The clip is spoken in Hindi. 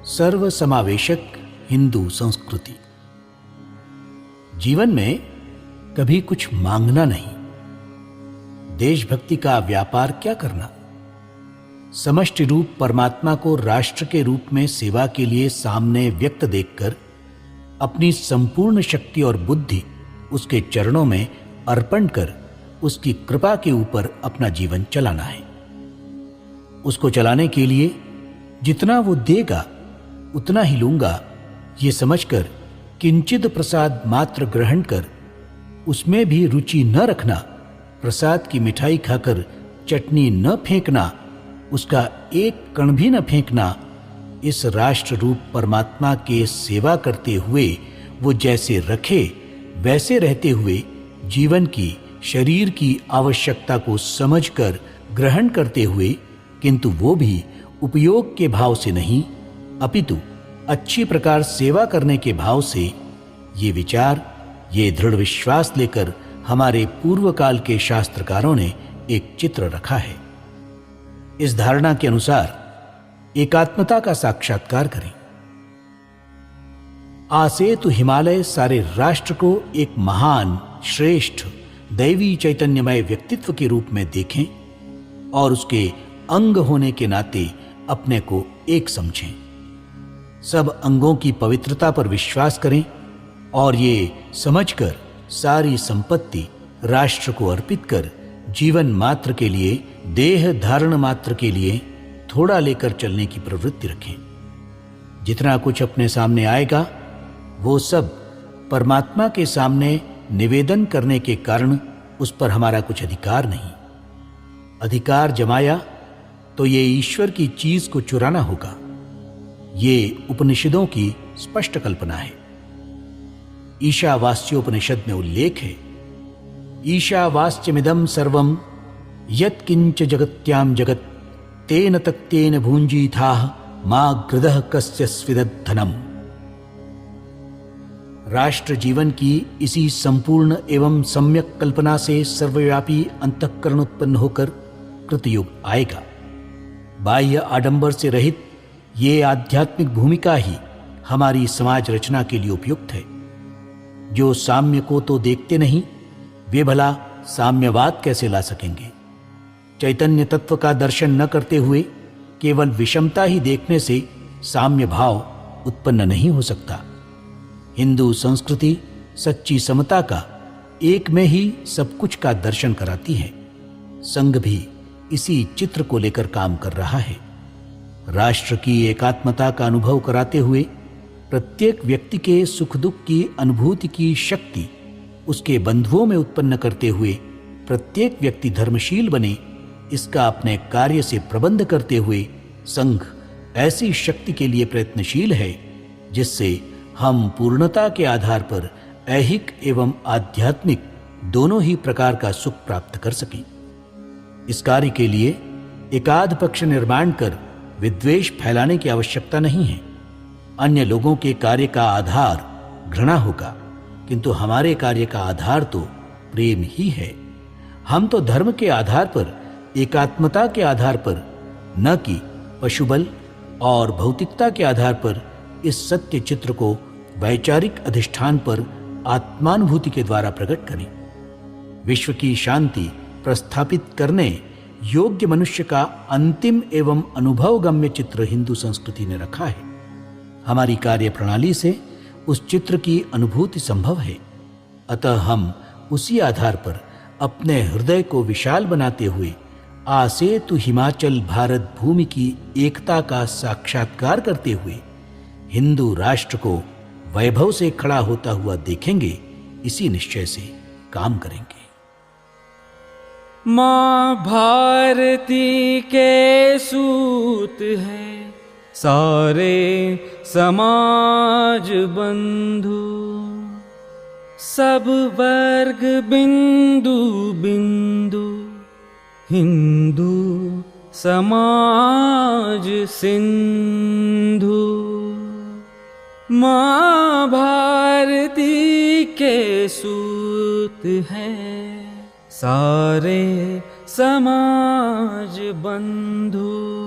सर्वसमावेशक हिंदू संस्कृति। जीवन में कभी कुछ मांगना नहीं, देशभक्ति का व्यापार क्या करना, समष्टि रूप परमात्मा को राष्ट्र के रूप में सेवा के लिए सामने व्यक्त देखकर अपनी संपूर्ण शक्ति और बुद्धि उसके चरणों में अर्पण कर उसकी कृपा के ऊपर अपना जीवन चलाना है। उसको चलाने के लिए जितना वो देगा उतना ही लूंगा, ये समझकर किंचित प्रसाद मात्र ग्रहण कर उसमें भी रुचि न रखना, प्रसाद की मिठाई खाकर चटनी न फेंकना, उसका एक कण भी न फेंकना, इस राष्ट्र रूप परमात्मा के सेवा करते हुए वो जैसे रखे वैसे रहते हुए जीवन की शरीर की आवश्यकता को समझकर ग्रहण करते हुए, किंतु वो भी उपयोग के भाव से नहीं अपितु अच्छी प्रकार सेवा करने के भाव से, ये विचार, ये दृढ़ विश्वास लेकर हमारे पूर्व काल के शास्त्रकारों ने एक चित्र रखा है। इस धारणा के अनुसार एकात्मता का साक्षात्कार करें। आसेतु हिमालय सारे राष्ट्र को एक महान, श्रेष्ठ, दैवी चैतन्यमय व्यक्तित्व के रूप में देखें और उसके अंग होने के नाते अपने को एक समझें। सब अंगों की पवित्रता पर विश्वास करें और ये समझकर सारी संपत्ति राष्ट्र को अर्पित कर जीवन मात्र के लिए, देह धारण मात्र के लिए थोड़ा लेकर चलने की प्रवृत्ति रखें। जितना कुछ अपने सामने आएगा वो सब परमात्मा के सामने निवेदन करने के कारण उस पर हमारा कुछ अधिकार नहीं। अधिकार जमाया तो ये ईश्वर की चीज को चुराना होगा। ये उपनिषदों की स्पष्ट कल्पना है। ईशावास्योपनिषद में उल्लेख है, ईशावास्यमिदं सर्वं यत्किंच जगत्याम जगत तेन तक्तेन भुंजीथाः मा गृदः कस्य स्विदत् धनम्। राष्ट्र जीवन की इसी संपूर्ण एवं सम्यक कल्पना से सर्वव्यापी अंतःकरण उत्पन्न होकर कृतयुग आएगा। बाह्य आडंबर से रहित ये आध्यात्मिक भूमिका ही हमारी समाज रचना के लिए उपयुक्त है। जो साम्य को तो देखते नहीं, वे भला साम्यवाद कैसे ला सकेंगे? चैतन्य तत्व का दर्शन न करते हुए केवल विषमता ही देखने से साम्य भाव उत्पन्न नहीं हो सकता। हिंदू संस्कृति सच्ची समता का, एक में ही सब कुछ का दर्शन कराती है। संघ भी इसी चित्र को लेकर काम कर रहा है। राष्ट्र की एकात्मता का अनुभव कराते हुए प्रत्येक व्यक्ति के सुख दुख की अनुभूति की शक्ति उसके बंधुओं में उत्पन्न करते हुए प्रत्येक व्यक्ति धर्मशील बने, इसका अपने कार्य से प्रबंध करते हुए संघ ऐसी शक्ति के लिए प्रयत्नशील है जिससे हम पूर्णता के आधार पर ऐहिक एवं आध्यात्मिक दोनों ही प्रकार का सुख प्राप्त कर सकें। इस कार्य के लिए एकाध पक्ष निर्माण कर विद्वेष फैलाने की आवश्यकता नहीं है। अन्य लोगों के कार्य का आधार घृणा होगा, किंतु हमारे कार्य का आधार तो प्रेम ही है। हम तो धर्म के आधार पर, एकात्मता के आधार पर, न कि पशुबल और भौतिकता के आधार पर इस सत्य चित्र को वैचारिक अधिष्ठान पर आत्मानुभूति के द्वारा प्रकट करें। विश्व की शांति प्रस्थापित करने योग्य मनुष्य का अंतिम एवं अनुभवगम्य चित्र हिंदू संस्कृति ने रखा है। हमारी कार्य प्रणाली से उस चित्र की अनुभूति संभव है। अतः हम उसी आधार पर अपने हृदय को विशाल बनाते हुए आसेतु हिमाचल भारत भूमि की एकता का साक्षात्कार करते हुए हिंदू राष्ट्र को वैभव से खड़ा होता हुआ देखेंगे। इसी निश्चय से काम करेंगे। माँ भारती के सूत है सारे समाज बंधु, सब वर्ग बिंदु बिंदु हिंदू समाज सिंधु। माँ भारती के सूत है सारे समाज बंधु।